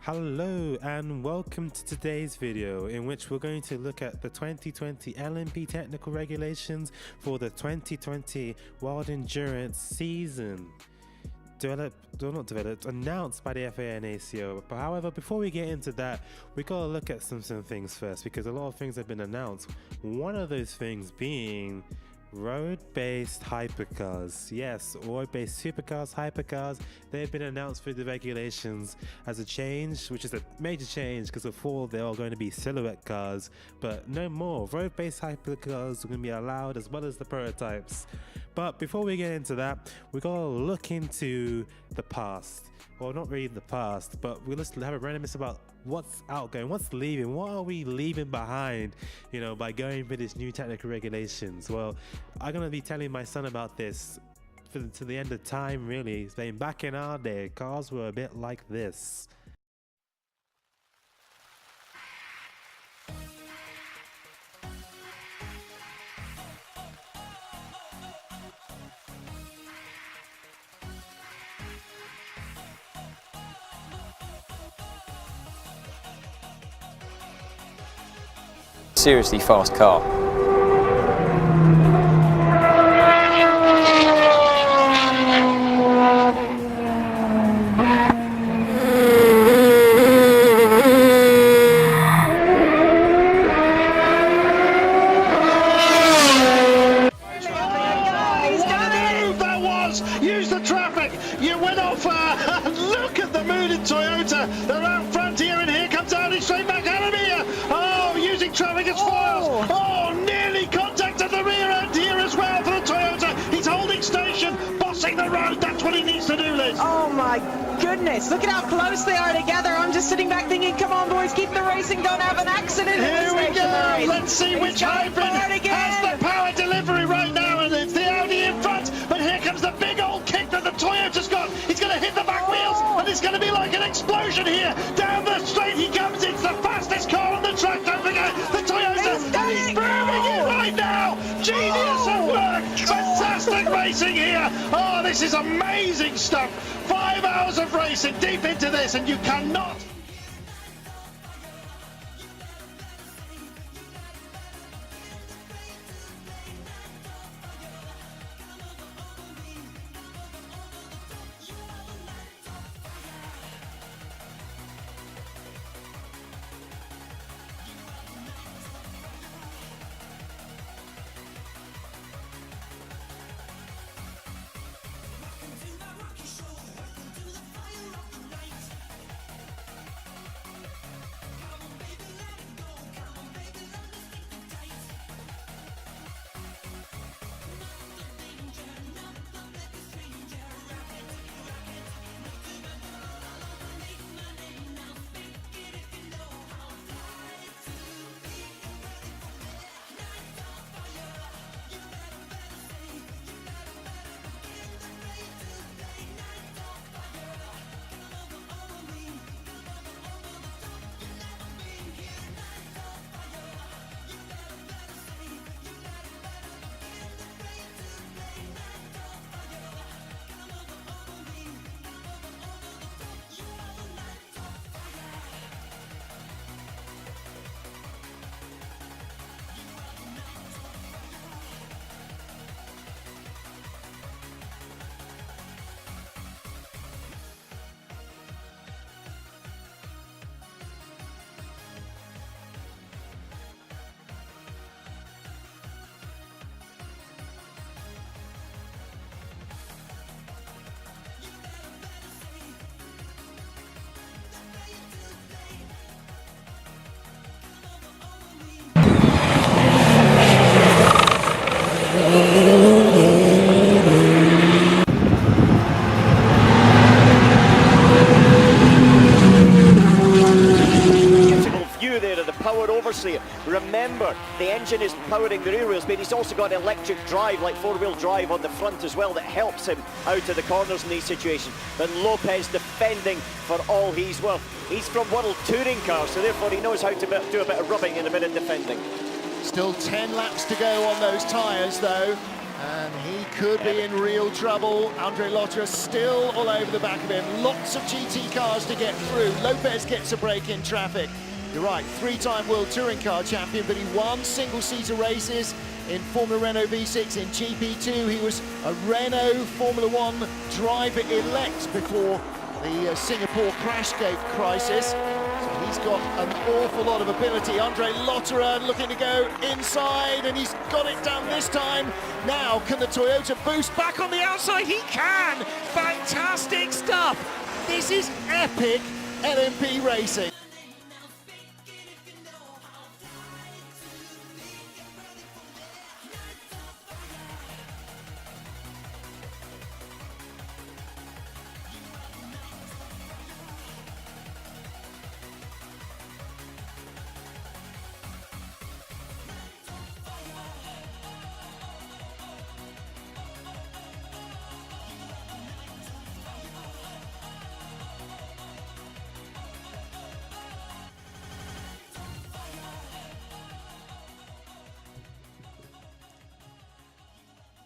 Hello and welcome to today's video, in which we're going to look at the 2020 LMP technical regulations for the 2020 World Endurance season. Announced by the FAA and ACO. But however, before we get into that, we gotta look at some things first, because a lot of things have been announced. One of those things being road-based hypercars. Yes, road-based supercars, hypercars, they've been announced through the regulations as a change, which is a major change because before they're all going to be silhouette cars, but no more. Road-based hypercars are going to be allowed, as well as the prototypes. But before we get into that, we gotta look into the past. Well, not really the past, but we'll just have a reminiscence about what's outgoing, what's leaving, what are we leaving behind, by going for this new technical regulations. Well, I'm gonna be telling my son about this to the end of time, really, saying back in our day, cars were a bit like this. Seriously fast car. Use the traffic. You went off. Look at the mood in Toyota. They're out front here, and here comes Audi straight back out of here. Oh, using traffic as foils. Oh, nearly contacted the rear end here as well for the Toyota. He's holding station, bossing the road. That's what he needs to do, Liz. Oh my goodness! Look at how close they are together. I'm just sitting back thinking, come on, boys, keep the racing. Don't have an accident. Here we go. Let's see which hybrid has the power delivery right now, and it's the Audi in front. But here comes the big old kick that the Toyota's got. He's going to hit the back wheels, and it's going to be like an explosion here. Down the straight he comes. It's the fastest car on the track. Don't forget the Toyota. And he's booming it right now. Genius at work. Fantastic racing here. Oh, this is amazing stuff. 5 hours of racing deep into this, and you cannot. Remember, the engine is powering the rear wheels, but he's also got electric drive, like four-wheel drive on the front as well, that helps him out of the corners in these situations. But Lopez defending for all he's worth. He's from World Touring Cars, so therefore he knows how to do a bit of rubbing and a bit of defending. Still 10 laps to go on those tyres, though. And he could be in real trouble. Andre Lotterer still all over the back of him. Lots of GT cars to get through. Lopez gets a break in traffic. You're right, three-time World Touring Car champion, but he won single-seater races in Formula Renault V6 in GP2. He was a Renault Formula One driver-elect before the Singapore Crashgate crisis. So he's got an awful lot of ability. Andre Lotterer looking to go inside, and he's got it done this time. Now, can the Toyota boost back on the outside? He can! Fantastic stuff! This is epic LMP racing.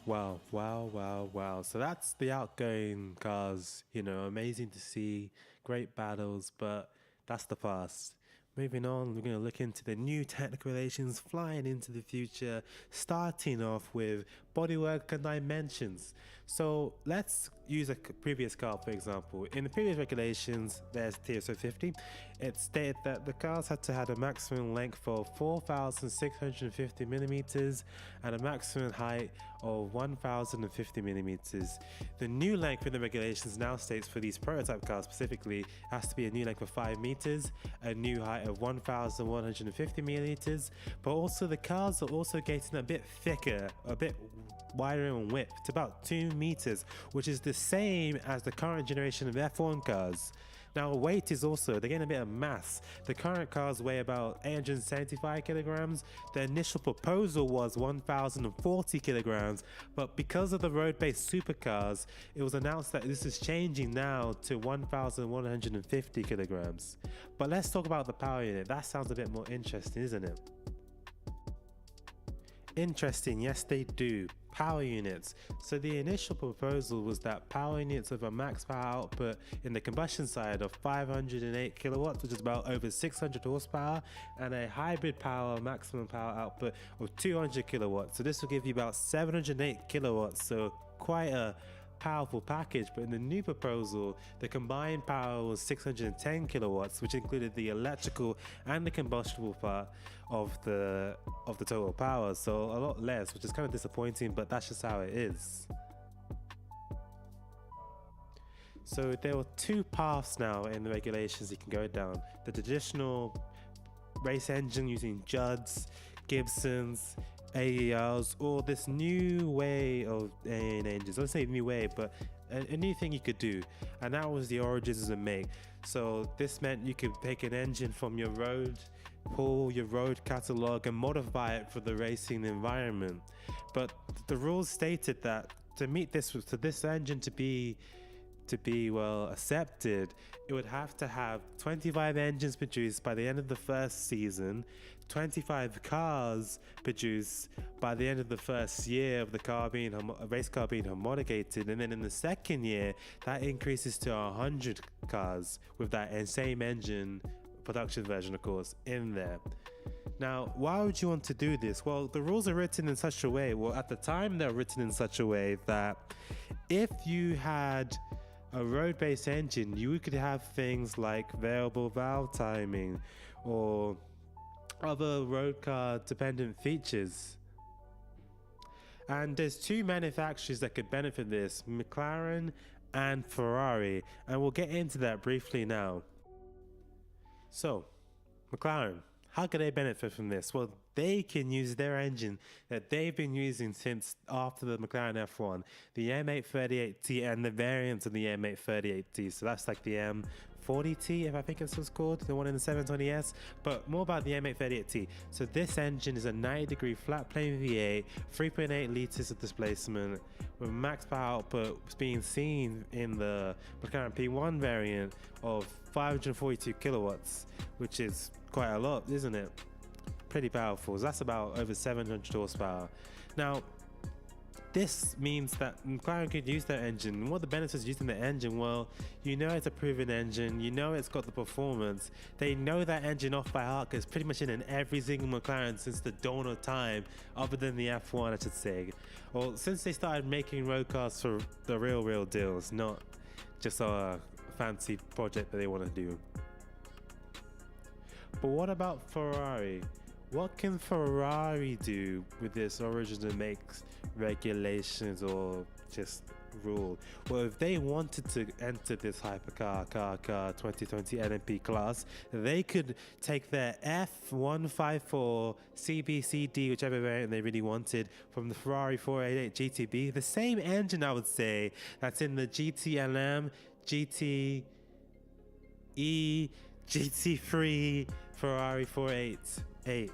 Wow, wow, wow, wow. So that's the outgoing cars, you know, amazing to see, great battles, but that's the past. Moving on, we're going to look into the new technical relations flying into the future, starting off with bodywork and dimensions. So let's use a previous car, for example. In the previous regulations, there's TSO 50. It stated that the cars had to have a maximum length of 4,650 millimeters and a maximum height of 1,050 millimeters. The new length in the regulations now states for these prototype cars specifically has to be a new length of 5 meters, a new height of 1,150 millimeters, but also the cars are also getting a bit thicker, a bit wider in width, to about 2 meters, which is the same as the current generation of F1 cars. Now weight is also, they're getting a bit of mass. The current cars weigh about 875 kilograms. The initial proposal was 1,040 kilograms, but because of the road-based supercars, it was announced that this is changing now to 1,150 kilograms. But let's talk about the power unit. That sounds a bit more interesting, isn't it? Interesting, yes they do. Power units. So the initial proposal was that power units with a max power output in the combustion side of 508 kilowatts, which is about over 600 horsepower, and a hybrid power maximum power output of 200 kilowatts. So this will give you about 708 kilowatts, so quite a powerful package. But in the new proposal, the combined power was 610 kilowatts, which included the electrical and the combustible part of the total power, so a lot less, which is kind of disappointing, but that's just how it is. So there were two paths now in the regulations you can go down: the traditional race engine using Judds, Gibsons, AERs, or this new way of engines. I don't say new way, but a new thing you could do, and that was the origins of make. So this meant you could take an engine from your road, pull your road catalog and modify it for the racing environment. But the rules stated that to meet this, for this engine to be well accepted, it would have to have 25 engines produced by the end of the first season, 25 cars produced by the end of the first year of the car being race car being homologated, and then in the second year that increases to 100 cars with that same engine production version, of course, in there. Now, why would you want to do this? Well, the rules are written in such a way, well, at the time they're written in such a way that if you had a road-based engine, you could have things like variable valve timing or other road car dependent features. And there's two manufacturers that could benefit this, McLaren and Ferrari, and we'll get into that briefly now. So, McLaren, how can they benefit from this? Well, they can use their engine that they've been using since after the McLaren F1, the M838T and the variants of the M838T. So that's like the M40T, if I think it's what's called, the one in the 720S, but more about the M838T. So this engine is a 90-degree flat plane V8, 3.8 liters of displacement, with max power output being seen in the McLaren P1 variant of 542 kilowatts, which is quite a lot, isn't it? Pretty powerful. So that's about over 700 horsepower. Now, this means that McLaren could use their engine. What the benefits of using the engine? Well, you know it's a proven engine. You know it's got the performance. They know that engine off by heart because it's pretty much in every single McLaren since the dawn of time, other than the F1, I should say. Well, since they started making road cars for the real deals, not just a fancy project that they want to do. But what about Ferrari? What can Ferrari do with this original makes regulations or just rule? Well, if they wanted to enter this hypercar car 2020 LMP class, they could take their F154 CBCD, whichever variant they really wanted, from the Ferrari 488 GTB, the same engine, I would say, that's in the GTLM, GTE, GT3 Ferrari 488.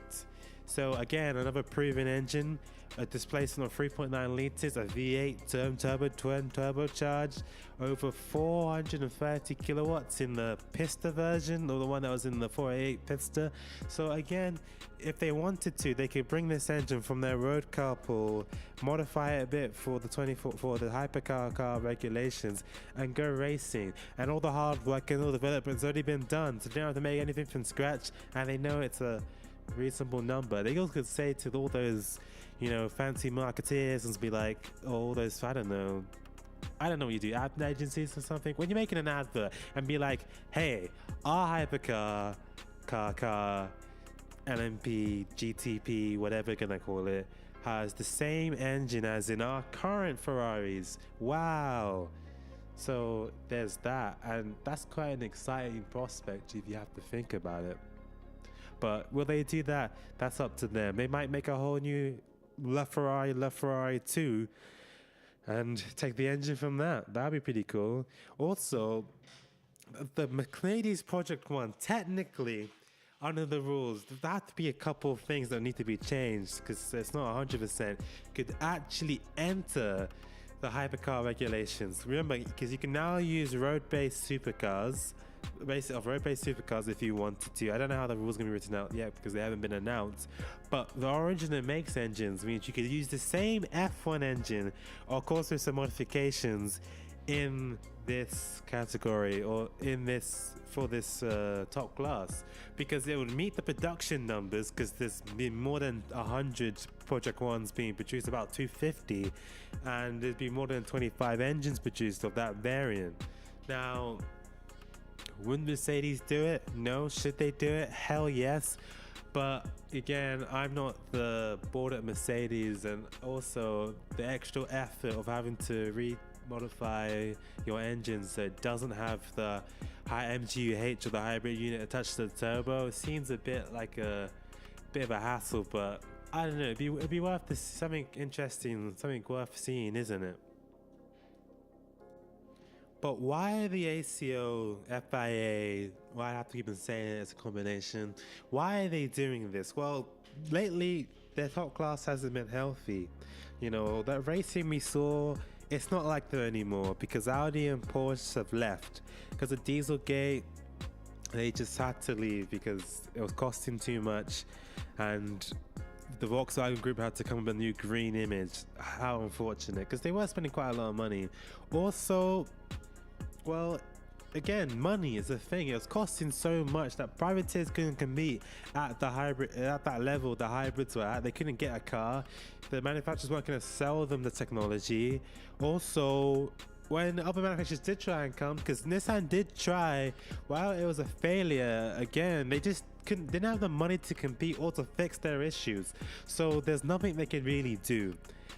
So again, another proven engine, a displacement of 3.9 litres, a V8 turbo twin turbocharged, over 430 kilowatts in the Pista version, or the one that was in the 488 Pista. So again, if they wanted to, they could bring this engine from their road car pool, modify it a bit for the for the hypercar car regulations, and go racing. And all the hard work and all the development's already been done, so they don't have to make anything from scratch, and they know it's a reasonable number. They also could say to all those, you know, fancy marketeers and be like, oh, all those, I don't know what you do, ad agencies or something, when you're making an advert, and be like, hey, our hypercar car LMP GTP, whatever you're gonna call it, has the same engine as in our current Ferraris. Wow. So there's that, and that's quite an exciting prospect if you have to think about it. But will they do that? That's up to them. They might make a whole new LaFerrari 2 and take the engine from that. That'd be pretty cool. Also, the Mercedes Project 1, technically, under the rules, there have to be a couple of things that need to be changed because it's not 100%, could actually enter the hypercar regulations. Remember, because you can now use road-based supercars, road-based supercars if you wanted to. I don't know how the rules are going to be written out yet because they haven't been announced. But the origin that makes engines means you could use the same F1 engine, or of course with some modifications, in this category or in this for this top class, because it would meet the production numbers, because there's been more than 100 Project 1s being produced, about 250, and there's been more than 25 engines produced of that variant. Now, would Mercedes do it? No. Should they do it? Hell yes. But again, I'm not the board at Mercedes, and also the extra effort of having to modify your engine so it doesn't have the high MGUH or the hybrid unit attached to the turbo. It seems a bit like a bit of a hassle, but I don't know, it'd be worth this, something interesting, something worth seeing, isn't it? But why the ACO, FIA, why I have to keep on saying it as a combination, why are they doing this? Well, lately their top class hasn't been healthy. You know, that racing we saw, it's not like that anymore because Audi and Porsche have left. Because of Dieselgate, they just had to leave because it was costing too much, and the Volkswagen Group had to come up with a new green image. How unfortunate, because they were spending quite a lot of money. Also, well, again, money is a thing. It was costing so much that privateers couldn't compete at the hybrid, at that level the hybrids were at. They couldn't get a car. The manufacturers weren't going to sell them the technology. Also, when other manufacturers did try and come, because Nissan did try, while it was a failure, again, they just didn't have the money to compete or to fix their issues. So there's nothing they can really do.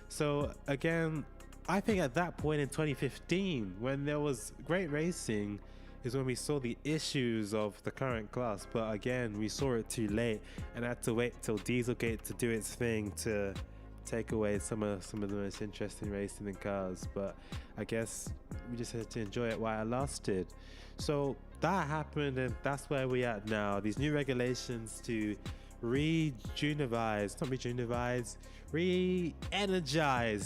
So again, I think at that point in 2015, when there was great racing, is when we saw the issues of the current class. But again, we saw it too late and had to wait till Dieselgate to do its thing to take away some of the most interesting racing in cars. But I guess we just had to enjoy it while it lasted. So that happened, and that's where we're at now. These new regulations to re-energize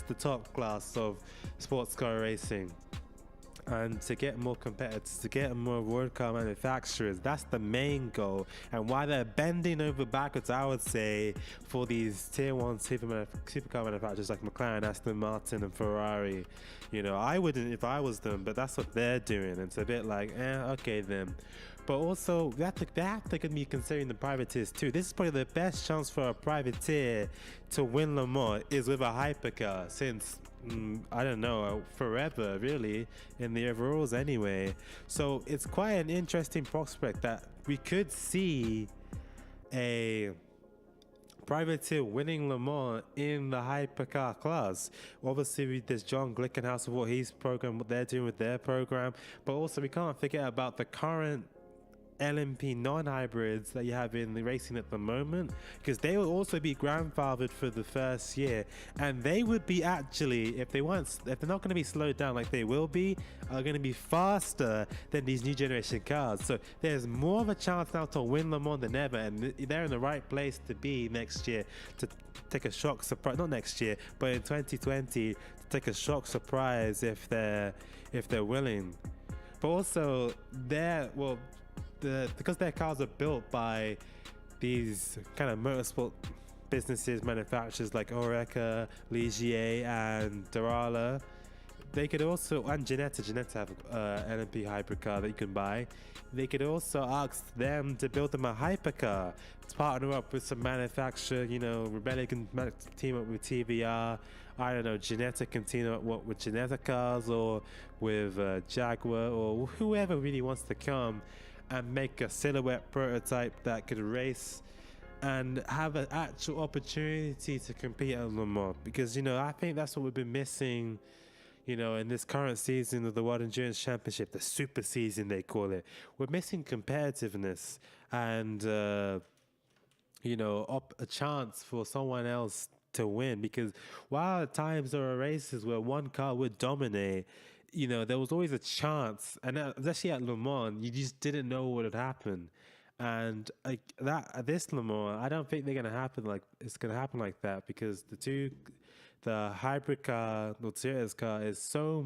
the top class of sports car racing. and to get more competitors, to get more road car manufacturers. That's the main goal. And why they're bending over backwards, I would say, for these tier 1 supercar manufacturers like McLaren, Aston Martin and Ferrari. You know, I wouldn't if I was them, but that's what they're doing. And it's a bit like, okay then. But also, they have to be considering the privateers too. This is probably the best chance for a privateer to win Le Mans is with a hypercar since, I don't know, forever really, in the overalls anyway. So it's quite an interesting prospect that we could see a privateer winning Le Mans in the hypercar class. Obviously, there's John Glickenhaus with what he's programmed, what they're doing with their program, but also we can't forget about the current LMP non-hybrids that you have in the racing at the moment, because they will also be grandfathered for the first year, and they would be actually, if they're not going to be slowed down like they will be, are going to be faster than these new generation cars. So there's more of a chance now to win Le Mans than ever, and they're in the right place to be next year to take a shock surprise, not next year, but in 2020 to take a shock surprise if they're willing. But also because their cars are built by these kind of motorsport businesses, manufacturers like Oreca, Ligier and Durala, they could also, and Ginetta have an LMP hypercar that you can buy. They could also ask them to build them a hypercar, to partner up with some manufacturer, you know, Rebellion can team up with TVR, I don't know, Ginetta can team up with Ginetta cars, or with Jaguar, or whoever really wants to come and make a silhouette prototype that could race and have an actual opportunity to compete at Le Mans. Because, you know, I think that's what we've been missing, you know, in this current season of the World Endurance Championship, the super season they call it. We're missing competitiveness and, you know, a chance for someone else to win. Because while at times there are races where one car would dominate, you know, there was always a chance, and especially at Le Mans, you just didn't know what would happen. And like that, at this Le Mans, I don't think it's gonna happen like that, because the hybrid car, the series car, is so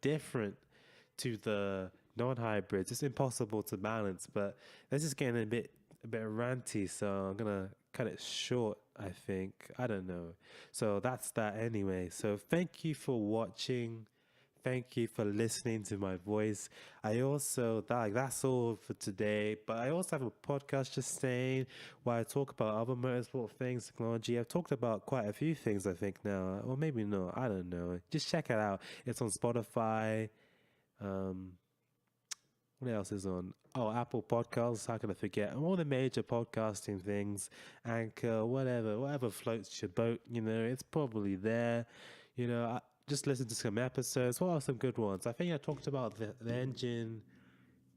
different to the non-hybrids. It's impossible to balance. But this is getting a bit ranty, so I'm gonna cut it short, I think. I don't know. So that's that anyway. So thank you for watching. Thank you for listening to my voice. That's all for today. But I also have a podcast, Just Saying, where I talk about other motorsport things, technology. I've talked about quite a few things, I think, now. Or maybe not. I don't know. Just check it out. It's on Spotify. What else is on? Oh, Apple Podcasts. How can I forget? All the major podcasting things. Anchor, whatever floats your boat. You know, it's probably there. You know, just listen to some episodes. What are some good ones? I think I talked about the engine,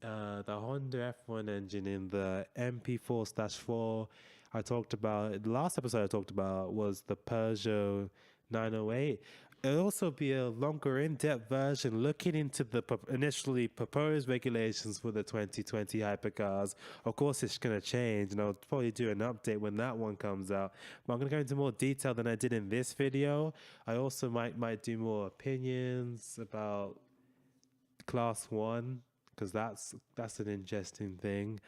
the Honda F1 engine in the MP4/4. I talked about, the last episode I talked about was the Peugeot 908. It'll also be a longer, in-depth version looking into the initially proposed regulations for the 2020 hypercars. Of course, it's going to change, and I'll probably do an update when that one comes out. But I'm going to go into more detail than I did in this video. I also might do more opinions about Class 1, because that's an interesting thing.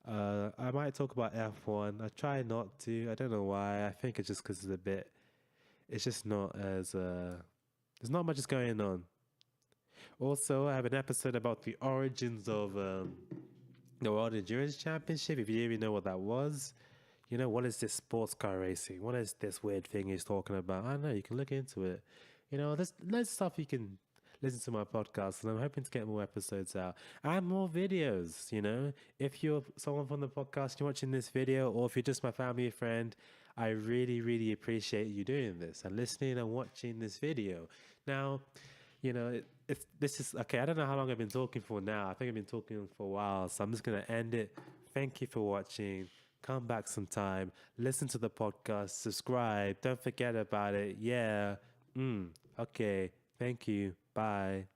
I might talk about F1. I try not to. I don't know why. I think it's just because it's just not as there's not much going on. Also, I have an episode about the origins of the World Endurance Championship. If you even know what that was, you know, what is this sports car racing? What is this weird thing he's talking about? I don't know, you can look into it. You know, there's loads of stuff you can listen to my podcast, and I'm hoping to get more episodes out and more videos. You know, if you're someone from the podcast, you're watching this video, or if you're just my family or friend, I really, really appreciate you doing this and listening and watching this video. Now, you know, this is okay. I don't know how long I've been talking for now. I think I've been talking for a while, so I'm just gonna end it. Thank you for watching. Come back sometime. Listen to the podcast. Subscribe. Don't forget about it. Yeah. Okay. Thank you. Bye.